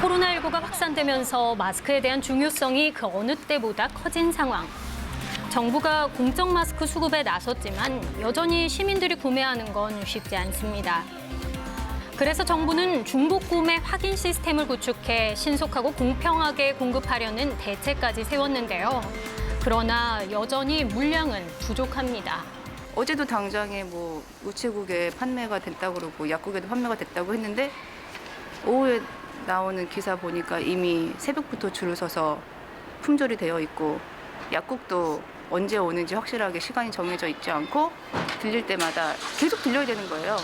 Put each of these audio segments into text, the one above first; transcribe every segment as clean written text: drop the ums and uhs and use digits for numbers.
코로나19가 확산되면서 마스크에 대한 중요성이 그 어느 때보다 커진 상황. 정부가 공적 마스크 수급에 나섰지만 여전히 시민들이 구매하는 건 쉽지 않습니다. 그래서 정부는 중복 구매 확인 시스템을 구축해 신속하고 공평하게 공급하려는 대책까지 세웠는데요. 그러나 여전히 물량은 부족합니다. 어제도 당장에 뭐 우체국에 판매가 됐다고 그러고 약국에도 판매가 됐다고 했는데 오후에 나오는 기사 보니까 이미 새벽부터 줄을 서서 품절이 되어 있고 약국도 언제 오는지 확실하게 시간이 정해져 있지 않고 들릴 때마다 계속 들려야 되는 거예요.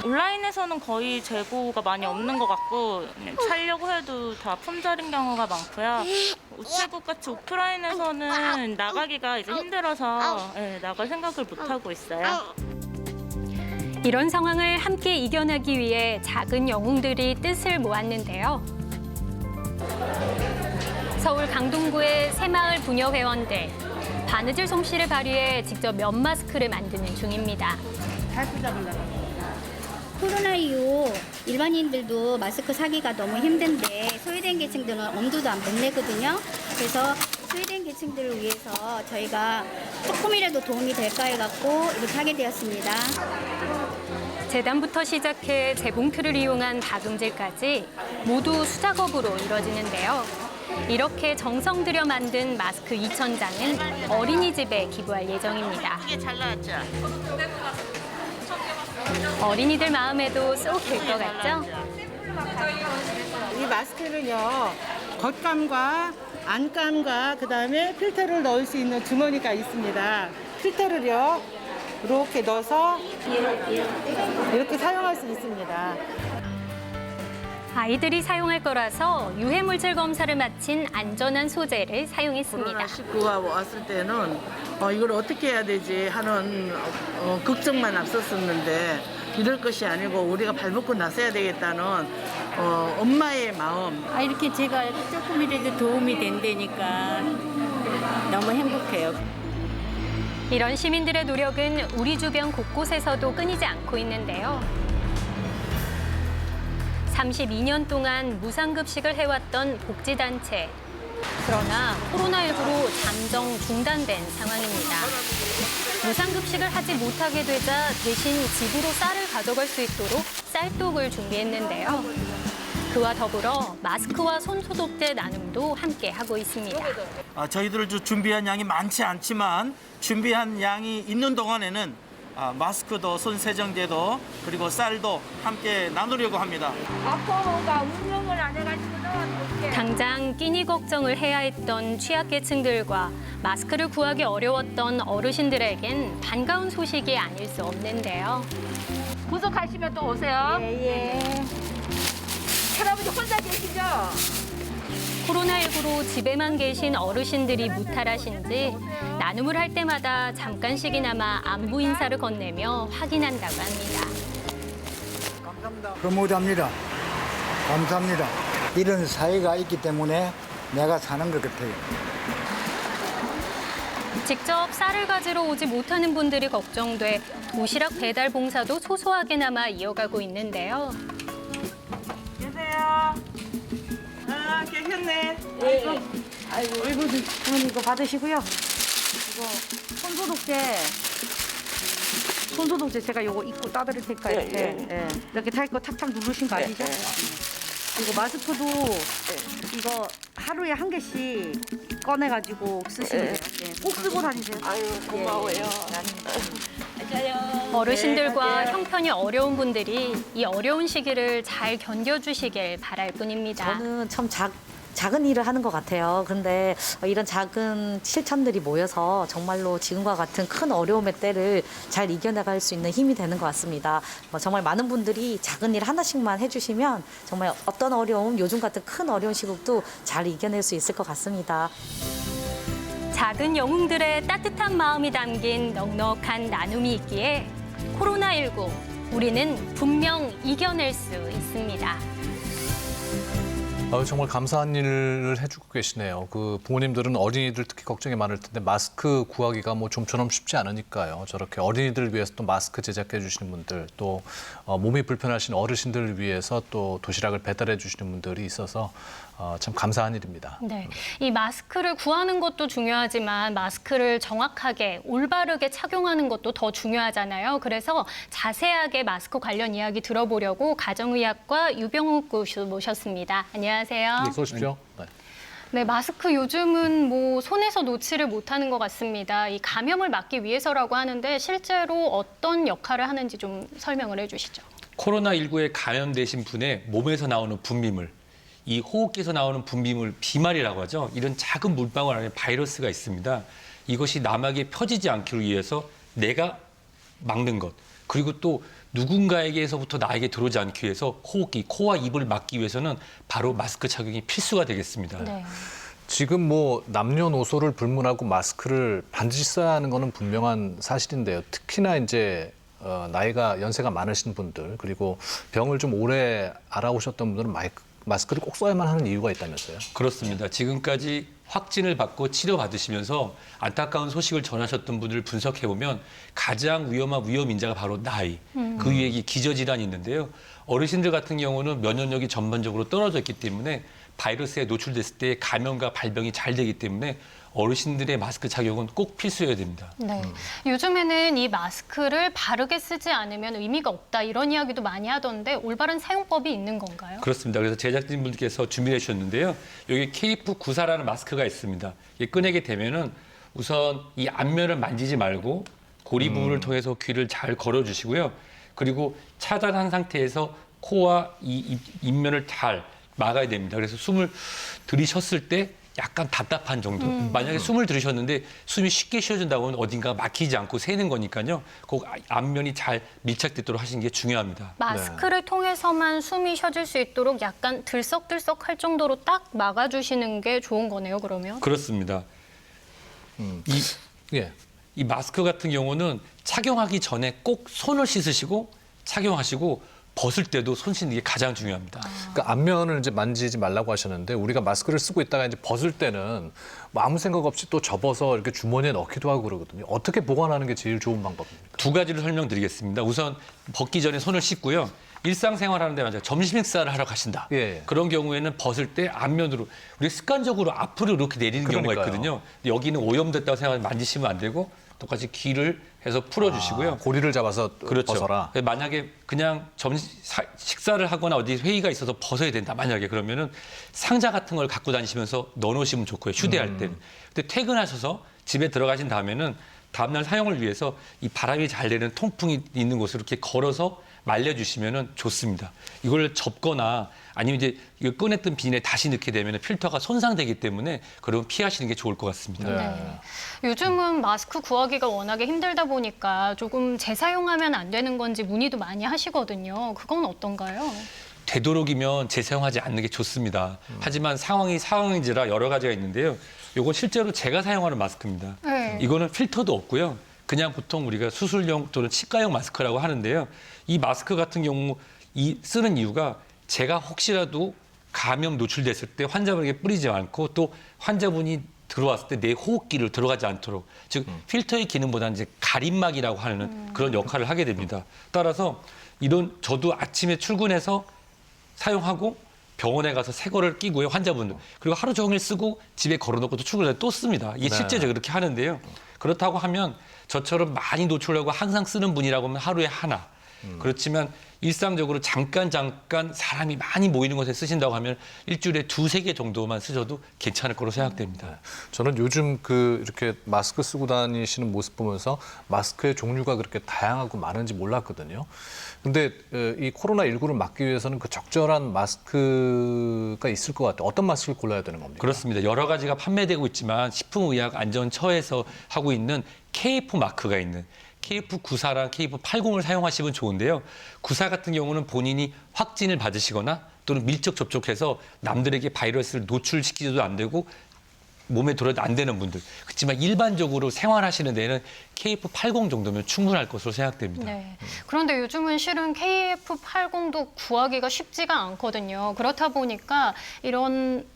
온라인에서는 거의 재고가 많이 없는 것 같고 살려고 해도 다 품절인 경우가 많고요. 우체국 같이 오프라인에서는 나가기가 이제 힘들어서 나갈 생각을 못 하고 있어요. 이런 상황을 함께 이겨내기 위해 작은 영웅들이 뜻을 모았는데요. 서울 강동구의 새마을 부녀회원들, 바느질 솜씨를 발휘해 직접 면 마스크를 만드는 중입니다. 코로나 이후 일반인들도 마스크 사기가 너무 힘든데 소외된 계층들은 엄두도 안 못 내거든요. 그래서 소외된 계층들을 위해서 저희가 조금이라도 도움이 될까 해갖고 이렇게 하게 되었습니다. 재단부터 시작해 재봉틀을 이용한 박음질까지 모두 수작업으로 이뤄지는데요. 이렇게 정성 들여 만든 마스크 2,000장은 어린이집에 기부할 예정입니다. 이게 잘 나왔죠? 어린이들 마음에도 쏙 들 것 같죠? 이 마스크는요, 겉감과 안감과 그다음에 필터를 넣을 수 있는 주머니가 있습니다. 필터를요, 이렇게 넣어서 이렇게 사용할 수 있습니다. 아이들이 사용할 거라서 유해물질 검사를 마친 안전한 소재를 사용했습니다. 코로나19가 왔을 때는 이걸 어떻게 해야 되지 하는 걱정만 앞섰었는데 이럴 것이 아니고 우리가 발벗고 나서야 되겠다는 엄마의 마음. 이렇게 제가 조금이라도 도움이 된다니까 너무 행복해요. 이런 시민들의 노력은 우리 주변 곳곳에서도 끊이지 않고 있는데요. 32년 동안 무상급식을 해왔던 복지단체. 그러나 코로나19로 잠정 중단된 상황입니다. 무상급식을 하지 못하게 되자 대신 집으로 쌀을 가져갈 수 있도록 쌀독을 준비했는데요. 그와 더불어 마스크와 손소독제 나눔도 함께 하고 있습니다. 저희들 준비한 양이 많지 않지만 준비한 양이 있는 동안에는 마스크도 손세정제도 그리고 쌀도 함께 나누려고 합니다. 아빠가 운영을 안 해가지고는 당장 끼니 걱정을 해야 했던 취약계층들과 마스크를 구하기 어려웠던 어르신들에겐 반가운 소식이 아닐 수 없는데요. 구속하시면 또 오세요. 예. 할아버지 혼자 계시죠? 코로나19로 집에만 계신 어르신들이 무탈하신지 나눔을 할 때마다 잠깐씩이나마 안부 인사를 건네며 확인한다고 합니다. 흐뭇합니다. 감사합니다. 이런 사회가 있기 때문에 내가 사는 것 같아요. 직접 쌀을 가지러 오지 못하는 분들이 걱정돼 도시락 배달 봉사도 소소하게나마 이어가고 있는데요. 계세요. 계셨네. 아이고, 어머니 이거 받으시고요. 이거 손소독제 제가 이거 입고 따드릴 테니까 이렇게 탈 거 착착 누르신 거 아니죠? 이거 마스크도 이거 하루에 한 개씩 꺼내가지고 쓰시면 돼요. 꼭 쓰고 다니세요. 아유, 고마워요. 어르신들과 형편이 어려운 분들이 이 어려운 시기를 잘 견뎌주시길 바랄 뿐입니다. 저는 참 작은 일을 하는 것 같아요. 그런데 이런 작은 실천들이 모여서 정말로 지금과 같은 큰 어려움의 때를 잘 이겨나갈 수 있는 힘이 되는 것 같습니다. 정말 많은 분들이 작은 일 하나씩만 해주시면 정말 어떤 어려움, 요즘 같은 큰 어려운 시국도 잘 이겨낼 수 있을 것 같습니다. 작은 영웅들의 따뜻한 마음이 담긴 넉넉한 나눔이 있기에 코로나19 우리는 분명 이겨낼 수 있습니다. 정말 감사한 일을 해주고 계시네요. 그 부모님들은 어린이들 특히 걱정이 많을 텐데 마스크 구하기가 뭐 좀처럼 쉽지 않으니까요. 저렇게 어린이들을 위해서 또 마스크 제작해 주시는 분들, 또 몸이 불편하신 어르신들을 위해서 또 도시락을 배달해 주시는 분들이 있어서 참 감사한 일입니다. 네, 이 마스크를 구하는 것도 중요하지만 마스크를 정확하게 올바르게 착용하는 것도 더 중요하잖아요. 그래서 자세하게 마스크 관련 이야기 들어보려고 가정의학과 유병욱 교수 모셨습니다. 안녕하세요. 네, 어서 오십시오. 네. 네, 마스크 요즘은 뭐 손에서 놓지를 못하는 것 같습니다. 이 감염을 막기 위해서라고 하는데 실제로 어떤 역할을 하는지 좀 설명을 해주시죠. 코로나19에 감염되신 분의 몸에서 나오는 분비물, 이 호흡기에서 나오는 분비물, 비말이라고 하죠. 이런 작은 물방울 안에 바이러스가 있습니다. 이것이 남에게 펴지지 않기 위해서 내가 막는 것, 그리고 또 누군가에게서부터 나에게 들어오지 않기 위해서 호흡기, 코와 입을 막기 위해서는 바로 마스크 착용이 필수가 되겠습니다. 네. 지금 뭐 남녀노소를 불문하고 마스크를 반드시 써야 하는 거는 분명한 사실인데요. 특히나 이제 나이가 연세가 많으신 분들, 그리고 병을 좀 오래 알아오셨던 분들은 마스크를 꼭 써야만 하는 이유가 있다면서요? 그렇습니다. 지금까지 확진을 받고 치료받으시면서 안타까운 소식을 전하셨던 분들을 분석해보면 가장 위험한 위험 인자가 바로 나이, 그 위에 기저질환이 있는데요. 어르신들 같은 경우는 면역력이 전반적으로 떨어져 있기 때문에 바이러스에 노출됐을 때 감염과 발병이 잘 되기 때문에 어르신들의 마스크 착용은 꼭 필수여야 됩니다. 네. 요즘에는 이 마스크를 바르게 쓰지 않으면 의미가 없다 이런 이야기도 많이 하던데 올바른 사용법이 있는 건가요? 그렇습니다. 그래서 제작진분들께서 준비해 주셨는데요. 여기 KF94라는 마스크가 있습니다. 이게 꺼내게 되면은 우선 이 앞면을 만지지 말고 고리 부분을 통해서 귀를 잘 걸어주시고요. 그리고 차단한 상태에서 코와 이 입면을 잘 막아야 됩니다. 그래서 숨을 들이쉬었을 때 약간 답답한 정도. 만약에 숨을 들이셨는데 숨이 쉽게 쉬어진다고 하면 어딘가 막히지 않고 새는 거니까요. 꼭 앞면이 잘 밀착되도록 하시는 게 중요합니다. 마스크를 통해서만 숨이 쉬어질 수 있도록 약간 들썩들썩할 정도로 딱 막아주시는 게 좋은 거네요, 그러면? 그렇습니다. 예. 이 마스크 같은 경우는 착용하기 전에 꼭 손을 씻으시고 착용하시고 벗을 때도 손 씻는 게 가장 중요합니다. 그러니까 앞면을 이제 만지지 말라고 하셨는데 우리가 마스크를 쓰고 있다가 이제 벗을 때는 뭐 아무 생각 없이 또 접어서 이렇게 주머니에 넣기도 하고 그러거든요. 어떻게 보관하는 게 제일 좋은 방법입니까? 두 가지를 설명드리겠습니다. 우선 벗기 전에 손을 씻고요. 일상생활하는데 만약 점심 식사를 하러 가신다. 예. 그런 경우에는 벗을 때 앞면으로 우리 습관적으로 앞으로 이렇게 내리는 경우가 그러니까요. 있거든요. 여기는 오염됐다고 생각하면 만지시면 안 되고 똑같이 귀를 해서 풀어주시고요. 고리를 잡아서 그렇죠. 벗어라. 만약에 그냥 식사를 하거나 어디 회의가 있어서 벗어야 된다. 만약에 그러면은 상자 같은 걸 갖고 다니시면서 넣어놓으시면 좋고요. 휴대할 때는. 근데 퇴근하셔서 집에 들어가신 다음에는 다음날 사용을 위해서 이 바람이 잘 되는 통풍이 있는 곳으로 이렇게 걸어서 말려주시면 좋습니다. 이걸 접거나 아니면 이제 이거 꺼냈던 비닐에 다시 넣게 되면 필터가 손상되기 때문에 그러면 피하시는 게 좋을 것 같습니다. 네. 요즘은 마스크 구하기가 워낙에 힘들다 보니까 조금 재사용하면 안 되는 건지 문의도 많이 하시거든요. 그건 어떤가요? 되도록이면 재사용하지 않는 게 좋습니다. 하지만 상황인지라 여러 가지가 있는데요. 이건 실제로 제가 사용하는 마스크입니다. 네. 이거는 필터도 없고요. 그냥 보통 우리가 수술용 또는 치과용 마스크라고 하는데요. 이 마스크 같은 경우 쓰는 이유가 제가 혹시라도 감염 노출됐을 때 환자분에게 뿌리지 않고 또 환자분이 들어왔을 때 내 호흡기를 들어가지 않도록 즉 필터의 기능보다는 이제 가림막이라고 하는 그런 역할을 하게 됩니다. 따라서 저도 아침에 출근해서 사용하고 병원에 가서 새 거를 끼고요, 환자분들. 그리고 하루 종일 쓰고 집에 걸어놓고 또 출근해서 또 씁니다. 이게 실제로 그렇게 하는데요. 그렇다고 하면 저처럼 많이 노출하고 항상 쓰는 분이라고 하면 하루에 하나. 그렇지만 일상적으로 잠깐 사람이 많이 모이는 곳에 쓰신다고 하면 일주일에 2-3개 정도만 쓰셔도 괜찮을 거로 생각됩니다. 저는 요즘 이렇게 마스크 쓰고 다니시는 모습 보면서 마스크의 종류가 그렇게 다양하고 많은지 몰랐거든요. 근데 이 코로나19를 막기 위해서는 그 적절한 마스크가 있을 것 같아요. 어떤 마스크를 골라야 되는 겁니까? 그렇습니다. 여러 가지가 판매되고 있지만 식품의약안전처에서 하고 있는 KF 마크가 있는 KF94랑 KF80을 사용하시면 좋은데요. 94 같은 경우는 본인이 확진을 받으시거나 또는 밀접 접촉해서 남들에게 바이러스를 노출시키지도 안 되고 몸에 들어도 안 되는 분들. 그렇지만 일반적으로 생활하시는 데는 KF80 정도면 충분할 것으로 생각됩니다. 네. 그런데 요즘은 실은 KF80도 구하기가 쉽지가 않거든요. 그렇다 보니까 이런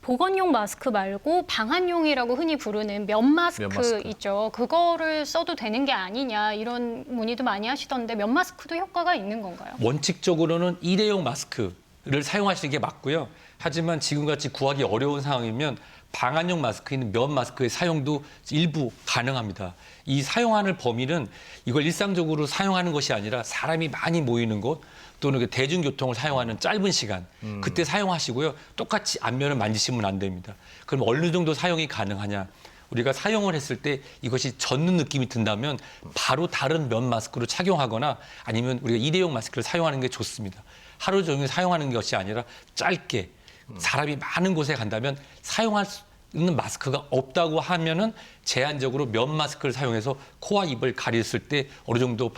보건용 마스크 말고 방한용이라고 흔히 부르는 면 마스크 있죠. 그거를 써도 되는 게 아니냐 이런 문의도 많이 하시던데 면 마스크도 효과가 있는 건가요? 원칙적으로는 일회용 마스크를 사용하시는 게 맞고요. 하지만 지금같이 구하기 어려운 상황이면 방한용 마스크인 면 마스크의 사용도 일부 가능합니다. 이 사용하는 범위는 이걸 일상적으로 사용하는 것이 아니라 사람이 많이 모이는 곳 또는 대중교통을 사용하는 짧은 시간 그때 사용하시고요. 똑같이 앞면을 만지시면 안 됩니다. 그럼 어느 정도 사용이 가능하냐? 우리가 사용을 했을 때 이것이 젖는 느낌이 든다면 바로 다른 면 마스크로 착용하거나 아니면 우리가 일회용 마스크를 사용하는 게 좋습니다. 하루 종일 사용하는 것이 아니라 짧게 사람이 많은 곳에 간다면 사용할 수 있는 마스크가 없다고 하면은 제한적으로 면 마스크를 사용해서 코와 입을 가렸을 때 어느 정도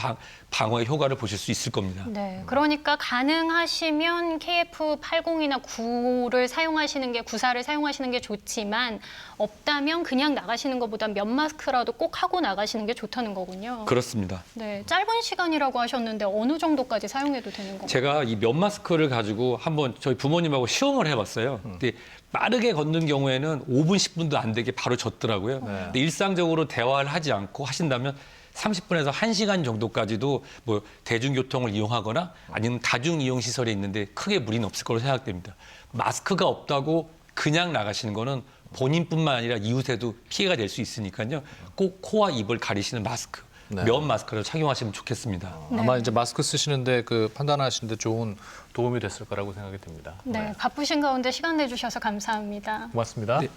방어의 효과를 보실 수 있을 겁니다. 네, 그러니까 가능하시면 KF80이나 9를 사용하시는 게 94를 사용하시는 게 좋지만 없다면 그냥 나가시는 것보다 면 마스크라도 꼭 하고 나가시는 게 좋다는 거군요. 그렇습니다. 네, 짧은 시간이라고 하셨는데 어느 정도까지 사용해도 되는 건가요? 제가 이 면 마스크를 가지고 한번 저희 부모님하고 시험을 해봤어요. 근데 빠르게 걷는 경우에는 5분, 10분도 안 되게 바로 젖더라고요. 근데 일상적으로 대화를 하지 않고 하신다면 30분에서 1시간 정도까지도 뭐 대중교통을 이용하거나 아니면 다중이용시설에 있는데 크게 무리는 없을 거로 생각됩니다. 마스크가 없다고 그냥 나가시는 거는 본인뿐만 아니라 이웃에도 피해가 될 수 있으니까요. 꼭 코와 입을 가리시는 마스크, 면 마스크를 착용하시면 좋겠습니다. 아마 이제 마스크 쓰시는데 그 판단하시는데 좋은 도움이 됐을 거라고 생각이 듭니다. 네, 바쁘신 가운데 시간 내주셔서 감사합니다. 고맙습니다. 네.